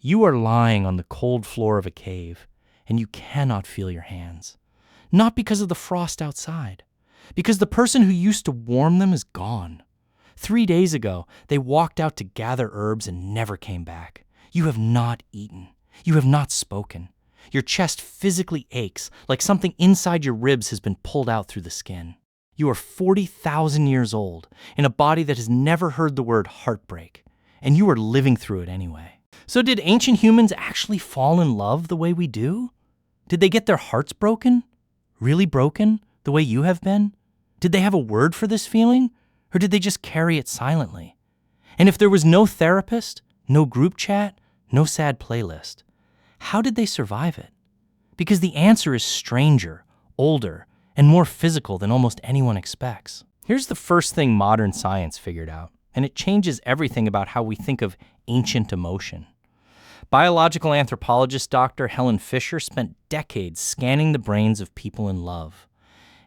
You are lying on the cold floor of a cave, and you cannot feel your hands. Not because of the frost outside, because the person who used to warm them is gone. 3 days ago, they walked out to gather herbs and never came back. You have not eaten. You have not spoken. Your chest physically aches, like something inside your ribs has been pulled out through the skin. You are 40,000 years old, in a body that has never heard the word heartbreak, and you are living through it anyway. So did ancient humans actually fall in love the way we do? Did they get their hearts broken? Really broken, the way you have been? Did they have a word for this feeling, or did they just carry it silently? And if there was no therapist, no group chat, no sad playlist, how did they survive it? Because the answer is stranger, older, and more physical than almost anyone expects. Here's the first thing modern science figured out, and it changes everything about how we think of ancient emotion. Biological anthropologist Dr. Helen Fisher spent decades scanning the brains of people in love,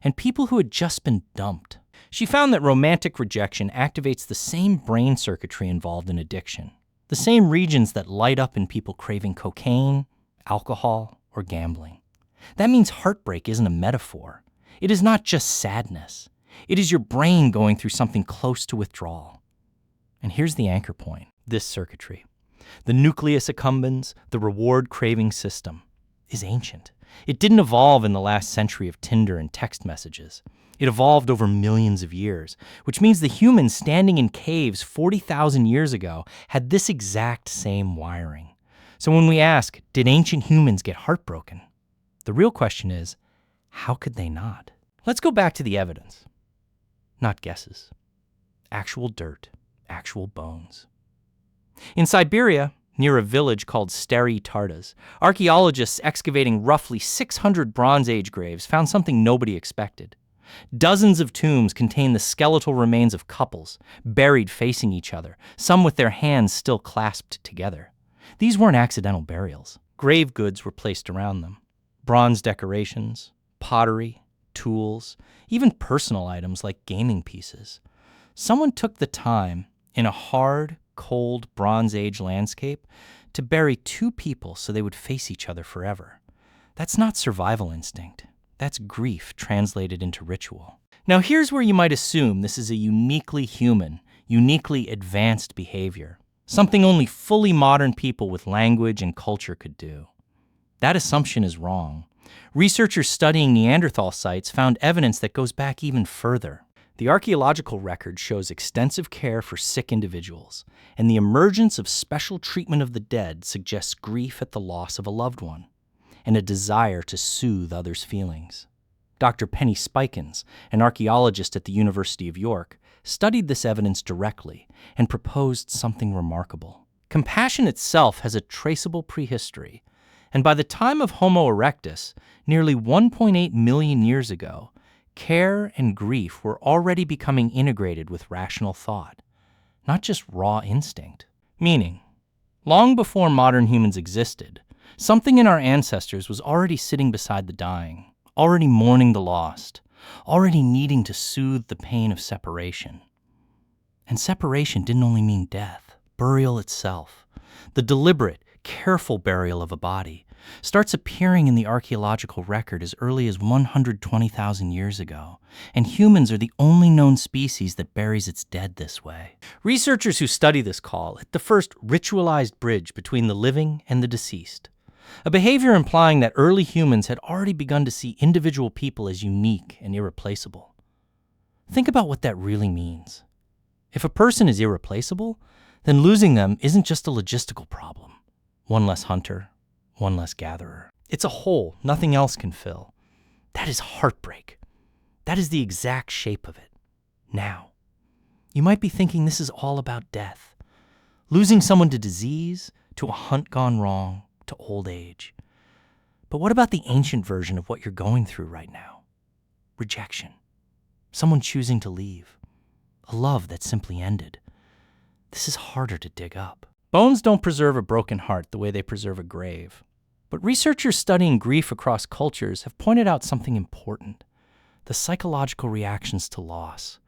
and people who had just been dumped. She found that romantic rejection activates the same brain circuitry involved in addiction, the same regions that light up in people craving cocaine, alcohol, or gambling. That means heartbreak isn't a metaphor. It is not just sadness. It is your brain going through something close to withdrawal. And here's the anchor point, this circuitry. The nucleus accumbens, the reward-craving system, is ancient. It didn't evolve in the last century of Tinder and text messages. It evolved over millions of years, which means the humans standing in caves 40,000 years ago had this exact same wiring. So when we ask, did ancient humans get heartbroken? The real question is, how could they not? Let's go back to the evidence. Not guesses. Actual dirt, actual bones. In Siberia, near a village called Stary Tartas, archaeologists excavating roughly 600 Bronze Age graves found something nobody expected. Dozens of tombs contain the skeletal remains of couples, buried facing each other, some with their hands still clasped together. These weren't accidental burials. Grave goods were placed around them. Bronze decorations, pottery, tools, even personal items like gaming pieces. Someone took the time, in a hard, cold Bronze Age landscape, to bury two people so they would face each other forever. That's not survival instinct. That's grief translated into ritual. Now here's where you might assume this is a uniquely human, uniquely advanced behavior, something only fully modern people with language and culture could do. That assumption is wrong. Researchers studying Neanderthal sites found evidence that goes back even further. The archaeological record shows extensive care for sick individuals, and the emergence of special treatment of the dead suggests grief at the loss of a loved one, and a desire to soothe others' feelings. Dr. Penny Spikins, an archaeologist at the University of York, studied this evidence directly and proposed something remarkable. Compassion itself has a traceable prehistory, and by the time of Homo erectus, nearly 1.8 million years ago, care and grief were already becoming integrated with rational thought, not just raw instinct. Meaning, long before modern humans existed, something in our ancestors was already sitting beside the dying, already mourning the lost, already needing to soothe the pain of separation. And separation didn't only mean death. Burial itself, the deliberate, careful burial of a body, starts appearing in the archaeological record as early as 120,000 years ago, and humans are the only known species that buries its dead this way. Researchers who study this call it the first ritualized bridge between the living and the deceased, a behavior implying that early humans had already begun to see individual people as unique and irreplaceable. Think about what that really means. If a person is irreplaceable, then losing them isn't just a logistical problem. One less hunter, one less gatherer. It's a hole nothing else can fill. That is heartbreak. That is the exact shape of it. Now, you might be thinking this is all about death. Losing someone to disease, to a hunt gone wrong, to old age. But what about the ancient version of what you're going through right now? Rejection. Someone choosing to leave. A love that simply ended. This is harder to dig up. Bones don't preserve a broken heart the way they preserve a grave. But researchers studying grief across cultures have pointed out something important: the psychological reactions to loss.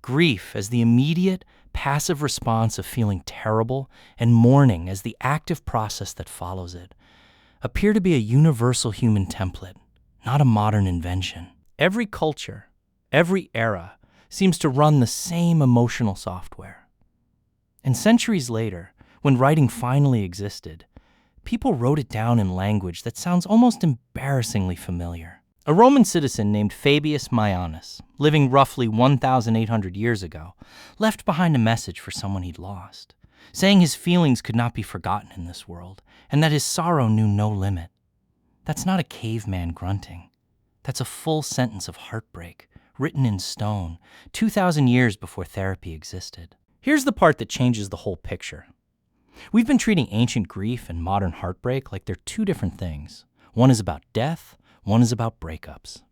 Grief as the immediate, passive response of feeling terrible, and mourning as the active process that follows it, appear to be a universal human template, not a modern invention. Every culture, every era, seems to run the same emotional software. And centuries later, when writing finally existed, people wrote it down in language that sounds almost embarrassingly familiar. A Roman citizen named Fabius Maianus, living roughly 1,800 years ago, left behind a message for someone he'd lost, saying his feelings could not be forgotten in this world, and that his sorrow knew no limit. That's not a caveman grunting. That's a full sentence of heartbreak, written in stone, 2,000 years before therapy existed. Here's the part that changes the whole picture. We've been treating ancient grief and modern heartbreak like they're two different things. One is about death, one is about breakups.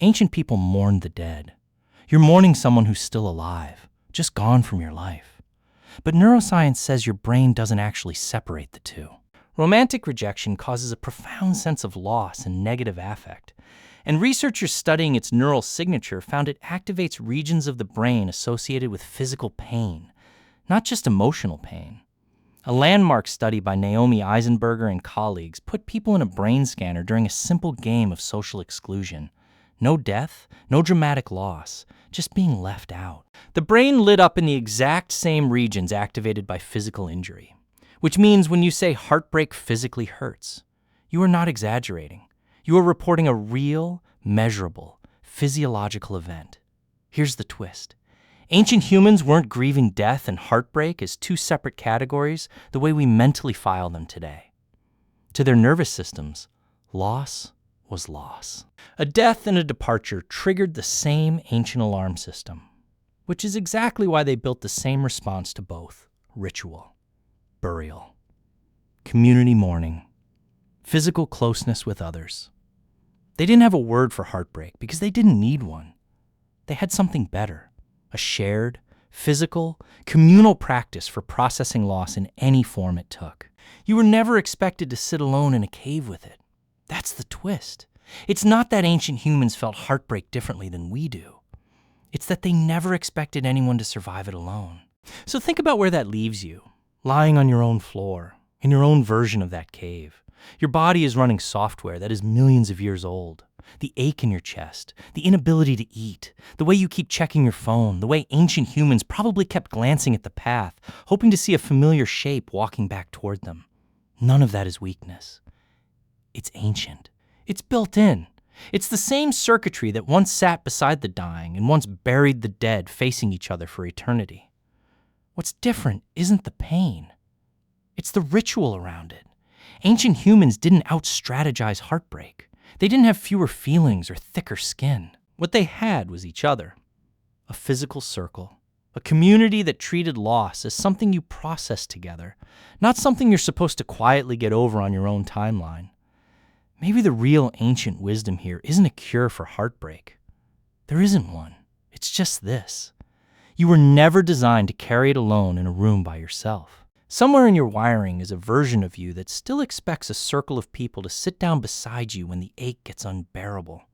Ancient people mourned the dead. You're mourning someone who's still alive, just gone from your life. But neuroscience says your brain doesn't actually separate the two. Romantic rejection causes a profound sense of loss and negative affect, and researchers studying its neural signature found it activates regions of the brain associated with physical pain, not just emotional pain. A landmark study by Naomi Eisenberger and colleagues put people in a brain scanner during a simple game of social exclusion. No death, no dramatic loss, just being left out. The brain lit up in the exact same regions activated by physical injury, which means when you say heartbreak physically hurts, you are not exaggerating. You are reporting a real, measurable, physiological event. Here's the twist. Ancient humans weren't grieving death and heartbreak as two separate categories the way we mentally file them today. To their nervous systems, loss was loss. A death and a departure triggered the same ancient alarm system, which is exactly why they built the same response to both: ritual, burial, community mourning, physical closeness with others. They didn't have a word for heartbreak because they didn't need one. They had something better. A shared, physical, communal practice for processing loss in any form it took. You were never expected to sit alone in a cave with it. That's the twist. It's not that ancient humans felt heartbreak differently than we do. It's that they never expected anyone to survive it alone. So think about where that leaves you, lying on your own floor, in your own version of that cave. Your body is running software that is millions of years old. The ache in your chest, the inability to eat, the way you keep checking your phone, the way ancient humans probably kept glancing at the path, hoping to see a familiar shape walking back toward them. None of that is weakness. It's ancient. It's built in. It's the same circuitry that once sat beside the dying and once buried the dead facing each other for eternity. What's different isn't the pain. It's the ritual around it. Ancient humans didn't out-strategize heartbreak. They didn't have fewer feelings or thicker skin. What they had was each other. A physical circle. A community that treated loss as something you process together, not something you're supposed to quietly get over on your own timeline. Maybe the real ancient wisdom here isn't a cure for heartbreak. There isn't one. It's just this. You were never designed to carry it alone in a room by yourself. Somewhere in your wiring is a version of you that still expects a circle of people to sit down beside you when the ache gets unbearable.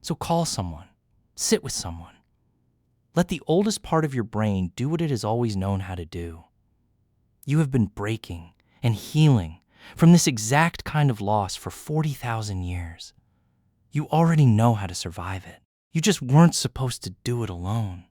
So call someone. Sit with someone. Let the oldest part of your brain do what it has always known how to do. You have been breaking and healing from this exact kind of loss for 40,000 years. You already know how to survive it. You just weren't supposed to do it alone.